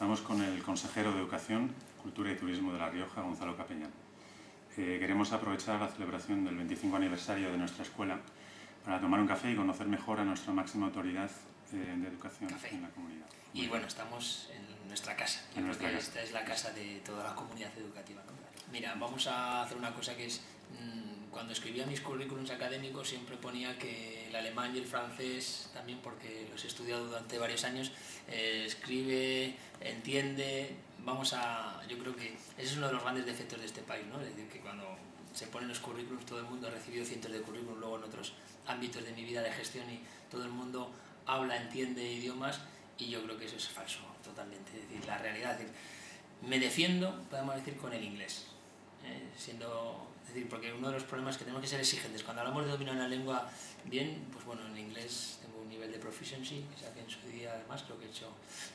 Estamos con el consejero de Educación, Cultura y Turismo de La Rioja, Gonzalo Capellán. Queremos aprovechar la celebración del 25 aniversario de nuestra escuela para tomar un café y conocer mejor a nuestra máxima autoridad de educación en la comunidad. Y bueno, estamos en nuestra casa. Yo creo que esta es la casa de toda la comunidad educativa, ¿no? Mira, vamos a hacer una cosa que es... Cuando escribía mis currículums académicos siempre ponía que el alemán y el francés, también porque los he estudiado durante varios años, escribe, entiende, yo creo que ese es uno de los grandes defectos de este país, ¿no? Es decir, que cuando se ponen los currículums, todo el mundo ha recibido cientos de currículums luego en otros ámbitos de mi vida de gestión y todo el mundo habla, entiende idiomas, y yo creo que eso es falso totalmente. Es decir, la realidad, es decir, me defiendo, podemos decir, con el inglés. Es decir, porque uno de los problemas es que tenemos que ser exigentes. Cuando hablamos de dominar una lengua bien, pues bueno, en inglés tengo un nivel de proficiency, que saqué en su día además, creo que he hecho.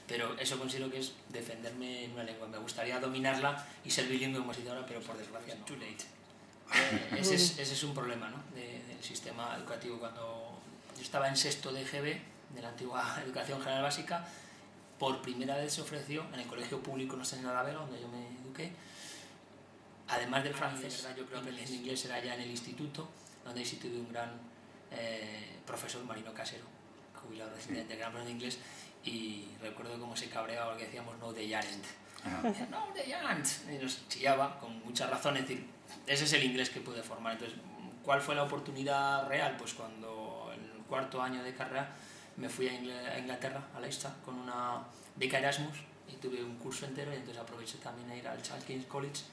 Pero eso considero que es defenderme en una lengua. Me gustaría dominarla y ser bilingüe como se dice ahora, pero por desgracia no. Too late. Ese es un problema, ¿no? Del sistema educativo. Cuando yo estaba en sexto de EGB, de la antigua Educación General Básica, por primera vez se ofreció en el colegio público Nuestra Señora de la Vega, donde yo me eduqué, además del francés, yo creo que el inglés era ya en el instituto, donde he instituido un gran profesor, Marino Casero, jubilado recientemente, que hablaba en inglés, y recuerdo cómo se cabreaba porque decíamos no, they aren't. No, they aren't. Y nos chillaba con mucha razón. Es decir, ese es el inglés que pude formar. Entonces, ¿cuál fue la oportunidad real? Pues cuando en el cuarto año de carrera me fui a Inglaterra, a Leicester, con una beca Erasmus, y tuve un curso entero, y entonces aproveché también a ir al Charles King's College,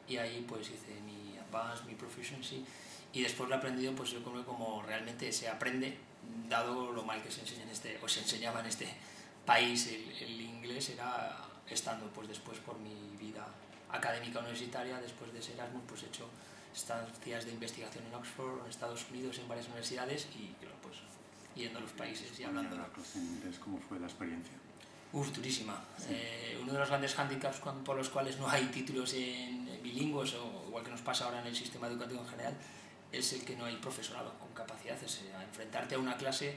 y ahí pues hice mi Advanced, mi Proficiency, y después lo he aprendido, pues yo creo, como realmente se aprende, dado lo mal que se enseña se enseñaba en este país el inglés. Era estando pues después por mi vida académica universitaria, después de ese Erasmus, pues he hecho estancias de investigación en Oxford, en Estados Unidos, en varias universidades, y claro, pues yendo a los países y hablando. ¿Cómo fue la experiencia? Durísima. Sí. Uno de los grandes hándicaps por los cuales no hay títulos en bilingües, o igual que nos pasa ahora en el sistema educativo en general, es el que no hay profesorado con capacidad. A enfrentarte a una clase,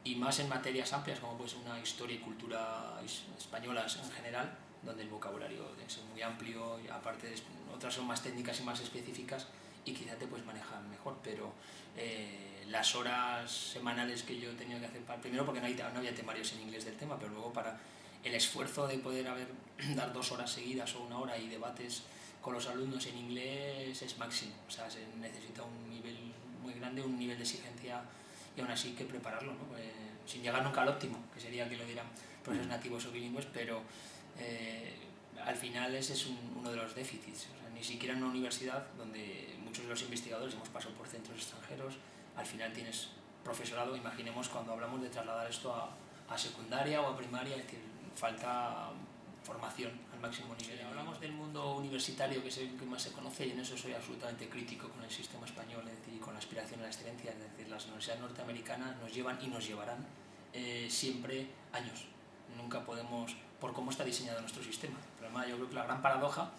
y más en materias amplias como pues una historia y cultura españolas en general, donde el vocabulario debe ser muy amplio, y aparte otras son más técnicas y más específicas, y quizá te puedes manejar mejor, pero las horas semanales que yo he tenido que hacer, primero porque no había temarios en inglés del tema, pero luego para el esfuerzo de poder dar 2 horas seguidas o 1 hora y debates con los alumnos en inglés es máximo. O sea, se necesita un nivel muy grande, un nivel de exigencia, y aún así hay que prepararlo, ¿no? Sin llegar nunca al óptimo, que sería que lo dieran profesores nativos o bilingües, pero al final ese es uno de los déficits. O sea, ni siquiera en una universidad donde muchos de los investigadores hemos pasado por centros extranjeros, al final tienes profesorado. Imaginemos cuando hablamos de trasladar esto a secundaria o a primaria, es decir, falta formación al máximo nivel. Hablamos del mundo universitario, que es el que más se conoce, y en eso soy absolutamente crítico con el sistema español, es decir, con la aspiración a la excelencia. Es decir, las universidades norteamericanas nos llevan y nos llevarán siempre años. Nunca podemos, por cómo está diseñado nuestro sistema. Pero además, yo creo que la gran paradoja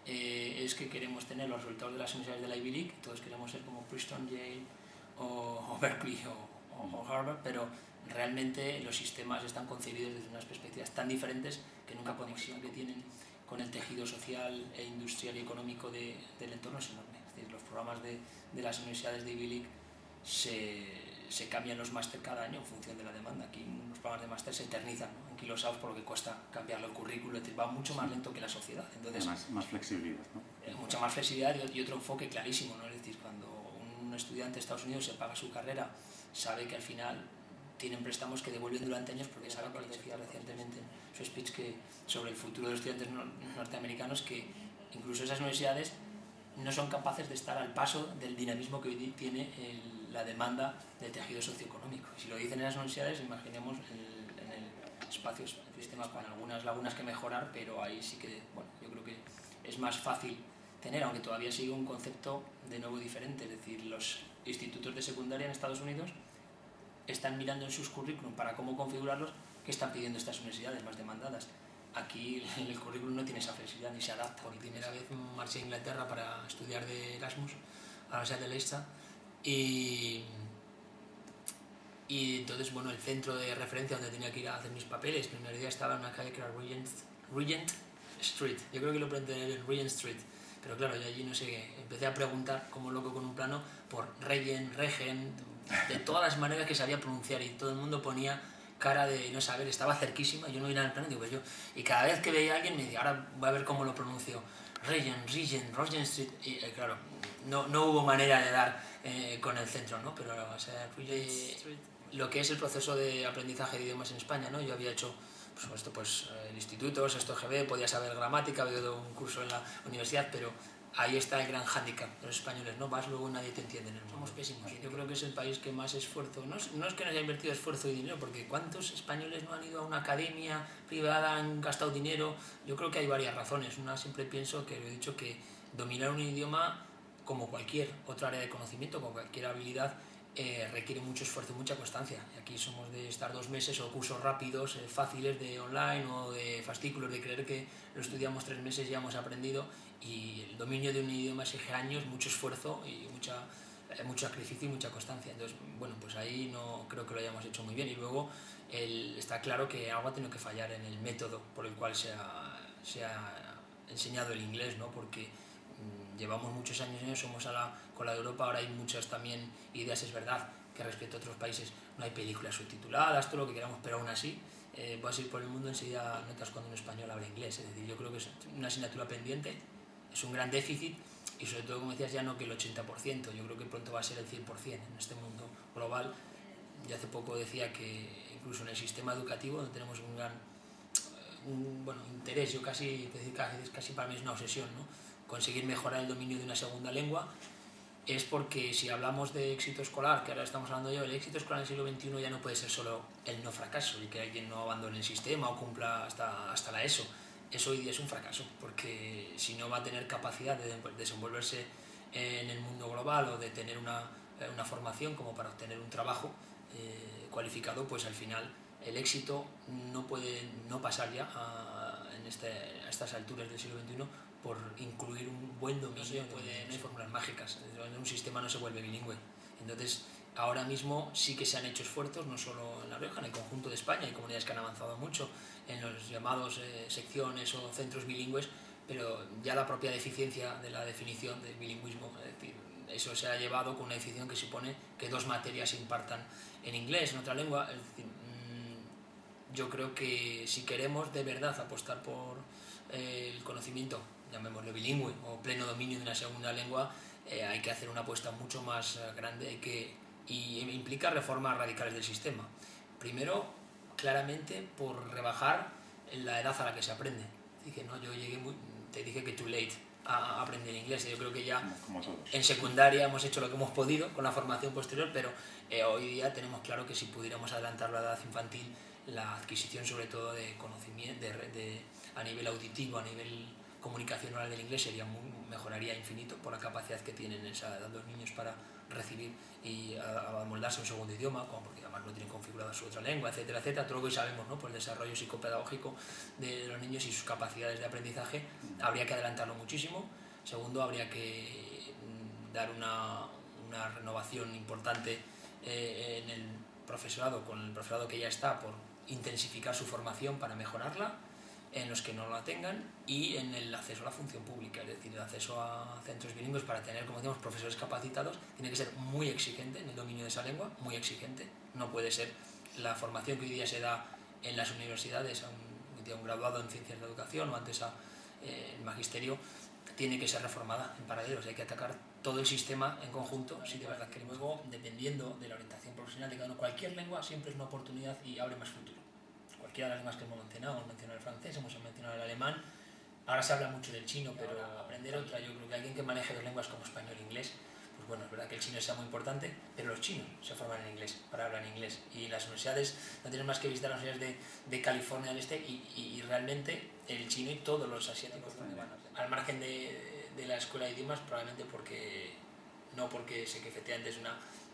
es que queremos tener los resultados de las universidades de la Ivy League, todos queremos ser como Princeton, Yale o Berkeley o Harvard, pero realmente los sistemas están concebidos desde unas perspectivas tan diferentes que nunca podemos ir, que tienen con el tejido social e industrial y económico del entorno es enorme. Es decir, los programas de las universidades de Ivy League se cambian los máster cada año en función de la demanda. Aquí los programas de máster se eternizan, ¿no? En kilosaos, por lo que cuesta cambiarlo el currículo, es decir, va mucho más lento que la sociedad. Entonces, más flexibilidad, ¿no? Mucha más flexibilidad y otro enfoque clarísimo, ¿no? Es decir, cuando un estudiante de Estados Unidos se paga su carrera, sabe que al final tienen préstamos que devuelven durante años, porque sabe, como decía recientemente en su speech, que sobre el futuro de los estudiantes norteamericanos, que incluso esas universidades no son capaces de estar al paso del dinamismo que hoy tiene la demanda del tejido socioeconómico. Y si lo dicen en las universidades, imaginemos en el espacio, el sistema, con algunas lagunas que mejorar, pero ahí sí que, bueno, yo creo que es más fácil tener, aunque todavía sigue un concepto de nuevo diferente. Es decir, los institutos de secundaria en Estados Unidos están mirando en sus currículum para cómo configurarlos, qué están pidiendo estas universidades más demandadas. Aquí el currículum no tiene esa flexibilidad ni se adapta. Por primera vez marché a Inglaterra para estudiar de Erasmus a la Universidad de Leicester, y entonces, bueno, el centro de referencia donde tenía que ir a hacer mis papeles, el primer día estaba en una calle que era Regent Street. Yo creo que lo pronuncié bien, Regent Street. Pero claro, yo allí no sé qué. Empecé a preguntar como loco con un plano por Regen, de todas las maneras que sabía pronunciar, y todo el mundo ponía cara de no saber, estaba cerquísima, yo no miraba el plano, digo, pues yo, y cada vez que veía a alguien me decía, ahora voy a ver cómo lo pronuncio, Regent Street, y claro, no hubo manera de dar con el centro, ¿no? Pero o sea, lo que es el proceso de aprendizaje de idiomas en España, ¿no? Yo había hecho el instituto, sexto GB, podía saber gramática, había dado un curso en la universidad, pero ahí está el gran hándicap de los españoles, ¿no? Vas luego nadie te entiende en el mundo. Somos pésimos. Yo creo que es el país que más esfuerzo, no es que no haya invertido esfuerzo y dinero, porque ¿cuántos españoles no han ido a una academia privada, han gastado dinero? Yo creo que hay varias razones. Una, siempre pienso que lo he dicho, que dominar un idioma, como cualquier otra área de conocimiento, como cualquier habilidad, requiere mucho esfuerzo y mucha constancia. Aquí somos de estar 2 meses o cursos rápidos, fáciles de online o de fascículos, de creer que lo estudiamos 3 meses y ya hemos aprendido, y el dominio de un idioma exige años, mucho esfuerzo y mucho sacrificio y mucha constancia. Entonces, bueno, pues ahí no creo que lo hayamos hecho muy bien. Y luego está claro que algo ha tenido que fallar en el método por el cual se ha enseñado el inglés, ¿no? Porque llevamos muchos años en eso, somos con la de Europa, ahora hay muchas también ideas, es verdad, que respecto a otros países no hay películas subtituladas, todo lo que queramos, pero aún así, vas a ir por el mundo, enseguida notas cuando un español habla inglés. Es decir, yo creo que es una asignatura pendiente, es un gran déficit, y sobre todo, como decías, ya no que el 80%, yo creo que pronto va a ser el 100% en este mundo global. Yo hace poco decía que incluso en el sistema educativo, donde tenemos un gran interés, yo casi para mí es una obsesión, ¿no? Conseguir mejorar el dominio de una segunda lengua, es porque si hablamos de éxito escolar, que ahora estamos hablando el éxito escolar en el siglo XXI ya no puede ser solo el no fracaso y que alguien no abandone el sistema o cumpla hasta la ESO. Eso hoy día es un fracaso, porque si no va a tener capacidad de desenvolverse en el mundo global o de tener una formación como para obtener un trabajo cualificado, pues al final el éxito no puede no pasar ya a estas alturas del siglo XXI por incluir un buen dominio. No hay fórmulas mágicas, en un sistema no se vuelve bilingüe. Entonces, ahora mismo sí que se han hecho esfuerzos, no solo en La Rioja, en el conjunto de España, hay comunidades que han avanzado mucho en los llamados secciones o centros bilingües, pero ya la propia deficiencia de la definición del bilingüismo, es decir, eso se ha llevado con una definición que supone que 2 materias se impartan en inglés, en otra lengua. Es decir, yo creo que si queremos de verdad apostar por el conocimiento, llamémoslo bilingüe, o pleno dominio de una segunda lengua, hay que hacer una apuesta mucho más grande y implica reformas radicales del sistema. Primero, claramente, por rebajar la edad a la que se aprende. Dije, no, te dije que too late a aprender inglés. Yo creo que ya en secundaria hemos hecho lo que hemos podido con la formación posterior, pero hoy día tenemos claro que si pudiéramos adelantar la edad infantil, la adquisición sobre todo de conocimiento a nivel auditivo, a nivel comunicación oral del inglés, mejoraría infinito por la capacidad que tienen esa edad los niños para recibir y amoldarse un segundo idioma, porque además no tienen configurada su otra lengua, etcétera, etcétera. Todo lo que sabemos, ¿no? Por el desarrollo psicopedagógico de los niños y sus capacidades de aprendizaje, habría que adelantarlo muchísimo. Segundo, habría que dar una renovación importante en el profesorado, con el profesorado que ya está, por intensificar su formación para mejorarla, en los que no la tengan, y en el acceso a la función pública, es decir, el acceso a centros bilingües para tener, como decimos, profesores capacitados, tiene que ser muy exigente en el dominio de esa lengua, muy exigente. No puede ser la formación que hoy día se da en las universidades a un graduado en ciencias de educación o antes el magisterio, tiene que ser reformada en paralelo. O sea, hay que atacar todo el sistema en conjunto si de verdad queremos. Luego, dependiendo de la orientación profesional de cada uno, cualquier lengua siempre es una oportunidad y abre más futuro. Cualquiera de las lenguas que hemos mencionado el francés, hemos mencionado el alemán, ahora se habla mucho del chino, pero aprender otra, yo creo que alguien que maneje 2 lenguas como español e inglés, pues bueno, es verdad que el chino sea muy importante, pero los chinos se forman en inglés, para hablar en inglés, y las universidades, no tienen más que visitar las universidades de California del Este, y realmente el chino y todos los asiáticos donde van, al margen de la escuela de idiomas, probablemente no porque sé que efectivamente es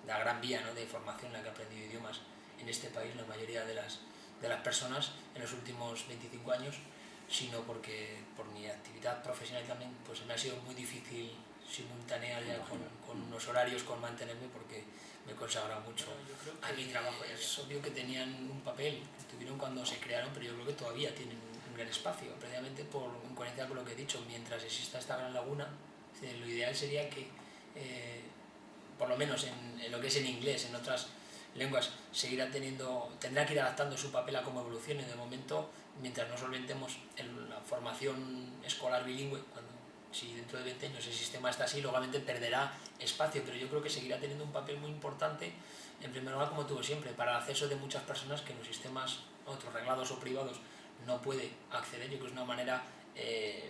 la gran vía, ¿no?, de formación en la que he aprendido idiomas en este país, la mayoría de las personas en los últimos 25 años, sino porque por mi actividad profesional también pues me ha sido muy difícil simultanear ya con unos horarios, con mantenerme, porque me he consagrado mucho a mi trabajo. Es obvio que tenían un papel, que tuvieron cuando se crearon, pero yo creo que todavía tienen un ampliar espacio, precisamente en coherencia con lo que he dicho, mientras exista esta gran laguna, lo ideal sería que, por lo menos en lo que es en inglés, en otras lenguas, tendrá que ir adaptando su papel a cómo evolucione. De momento, mientras no solventemos la formación escolar bilingüe, si dentro de 20 años el sistema está así, lógicamente perderá espacio, pero yo creo que seguirá teniendo un papel muy importante, en primer lugar, como tuvo siempre, para el acceso de muchas personas que en los sistemas otros reglados o privados no puede acceder. Yo creo que es una manera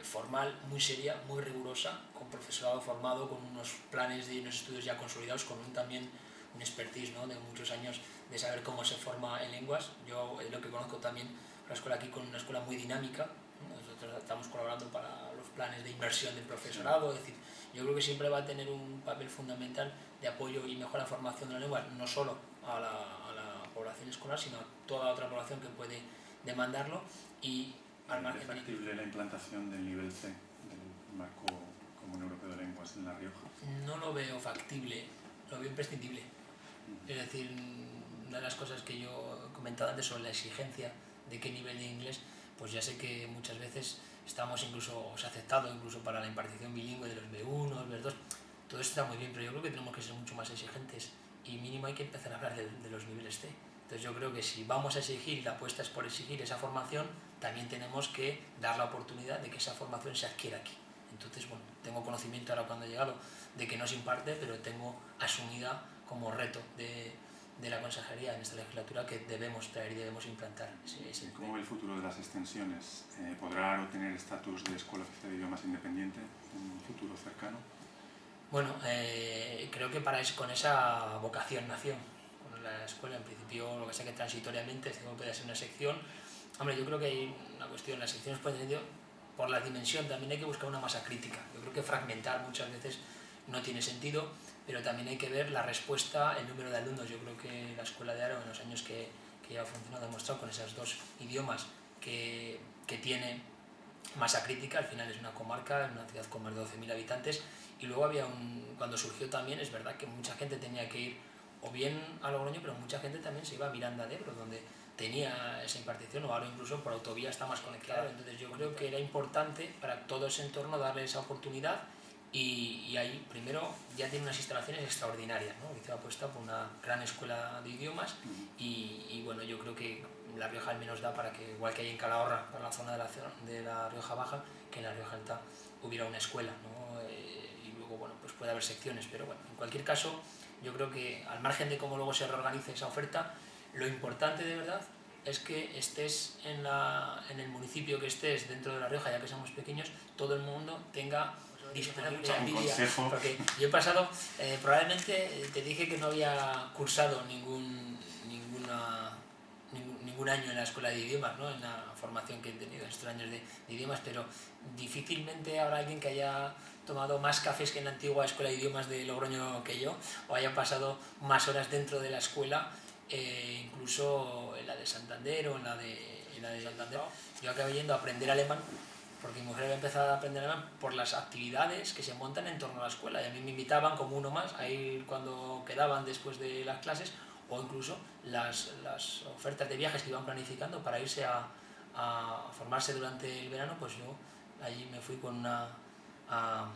formal, muy seria, muy rigurosa, con profesorado formado, con unos planes de unos estudios ya consolidados, con también un expertise, ¿no?, de muchos años de saber cómo se forma en lenguas. Yo lo que conozco también la escuela aquí, con una escuela muy dinámica. Nosotros estamos colaborando para los planes de inversión del profesorado. Es decir, yo creo que siempre va a tener un papel fundamental de apoyo y mejora formación de la lengua, no solo a la población escolar, sino a toda otra población que puede demandarlo. Y al margen ¿Es factible la implantación del nivel C del marco común europeo de lenguas en La Rioja? No lo veo factible, lo veo imprescindible. Es decir, una de las cosas que yo he comentado antes sobre la exigencia de qué nivel de inglés, pues ya sé que muchas veces estamos incluso, se ha aceptado incluso para la impartición bilingüe de los B1, B2, todo esto está muy bien, pero yo creo que tenemos que ser mucho más exigentes y mínimo hay que empezar a hablar de los niveles C. Entonces yo creo que si vamos a exigir, y la apuesta es por exigir esa formación, también tenemos que dar la oportunidad de que esa formación se adquiera aquí. Entonces, bueno, tengo conocimiento ahora cuando he llegado de que no se imparte, pero tengo asumida como reto de la consejería en esta legislatura que debemos traer y debemos implantar. ¿Cómo ve el futuro de las extensiones? ¿Podrá ARO tener estatus de escuela oficial de idiomas independiente en un futuro cercano? Bueno, creo que con esa vocación nació con la escuela. En principio, lo que sé que transitoriamente puede ser una sección. Hombre, yo creo que hay una cuestión, las secciones pueden tener, por la dimensión, también hay que buscar una masa crítica. Yo creo que fragmentar muchas veces no tiene sentido, pero también hay que ver la respuesta, el número de alumnos. Yo creo que la escuela de ARO, en los años que ya ha funcionado, ha demostrado con esos dos idiomas que tiene masa crítica. Al final es una comarca, en una ciudad con más de 12.000 habitantes, y luego cuando surgió también, es verdad que mucha gente tenía que ir o bien a Logroño, pero mucha gente también se iba a Miranda de Ebro, donde tenía esa impartición, o ahora incluso por autovía está más conectado. Entonces yo creo que era importante para todo ese entorno darle esa oportunidad, y ahí primero ya tiene unas instalaciones extraordinarias, ¿no? Hizo apuesta por una gran escuela de idiomas, y bueno, yo creo que La Rioja al menos da para que, igual que hay en Calahorra, para la zona de la Rioja Baja, que en La Rioja Alta hubiera una escuela, ¿no? Y luego, bueno, pues puede haber secciones, pero bueno, en cualquier caso, yo creo que al margen de cómo luego se reorganice esa oferta, lo importante de verdad es que estés en el municipio que estés dentro de La Rioja, ya que somos pequeños, todo el mundo tenga disponible envidia. Porque yo he pasado, probablemente te dije que no había cursado ningún año en la escuela de idiomas, ¿no?, en la formación que he tenido en estos años de idiomas, pero difícilmente habrá alguien que haya tomado más cafés que en la antigua escuela de idiomas de Logroño que yo, o haya pasado más horas dentro de la escuela, incluso en la de Santander o en la de Santander. Yo acabé yendo a aprender alemán, porque mi mujer había empezado a aprender alemán por las actividades que se montan en torno a la escuela, y a mí me invitaban como uno más a ir cuando quedaban después de las clases, o incluso las ofertas de viajes que iban planificando para irse a formarse durante el verano. Pues yo allí me fui a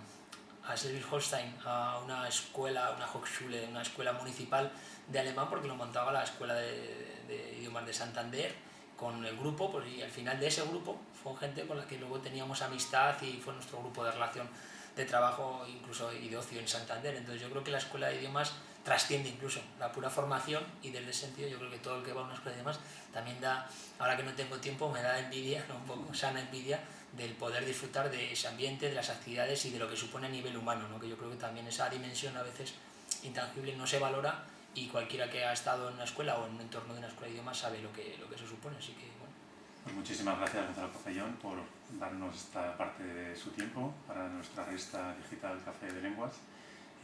Schleswig-Holstein, a una escuela, una Hochschule, una escuela municipal de alemán, porque lo montaba la escuela de idiomas de Santander con el grupo, pues, y al final de ese grupo fue gente con la que luego teníamos amistad y fue nuestro grupo de relación de trabajo, incluso y de ocio en Santander. Entonces yo creo que la escuela de idiomas trasciende incluso la pura formación, y desde ese sentido yo creo que todo el que va a una escuela de idiomas también da, ahora que no tengo tiempo, me da envidia, ¿no?, un poco sana envidia, del poder disfrutar de ese ambiente, de las actividades y de lo que supone a nivel humano, ¿no?, que yo creo que también esa dimensión a veces intangible no se valora, y cualquiera que ha estado en una escuela o en un entorno de una escuela de idiomas sabe lo que eso supone. Así que, bueno. Pues muchísimas gracias, Gonzalo Capellón, por darnos esta parte de su tiempo para nuestra revista digital Café de Lenguas,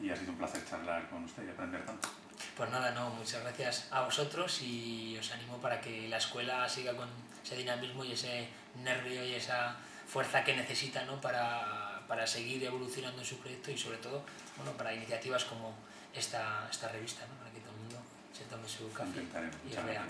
y ha sido un placer charlar con usted y aprender tanto. Pues nada, no, muchas gracias a vosotros, y os animo para que la escuela siga con ese dinamismo y ese nervio y esa fuerza que necesita, ¿no?, para seguir evolucionando en su proyecto, y sobre todo, bueno, para iniciativas como esta revista, ¿no?, para que todo el mundo se tome su café y vea.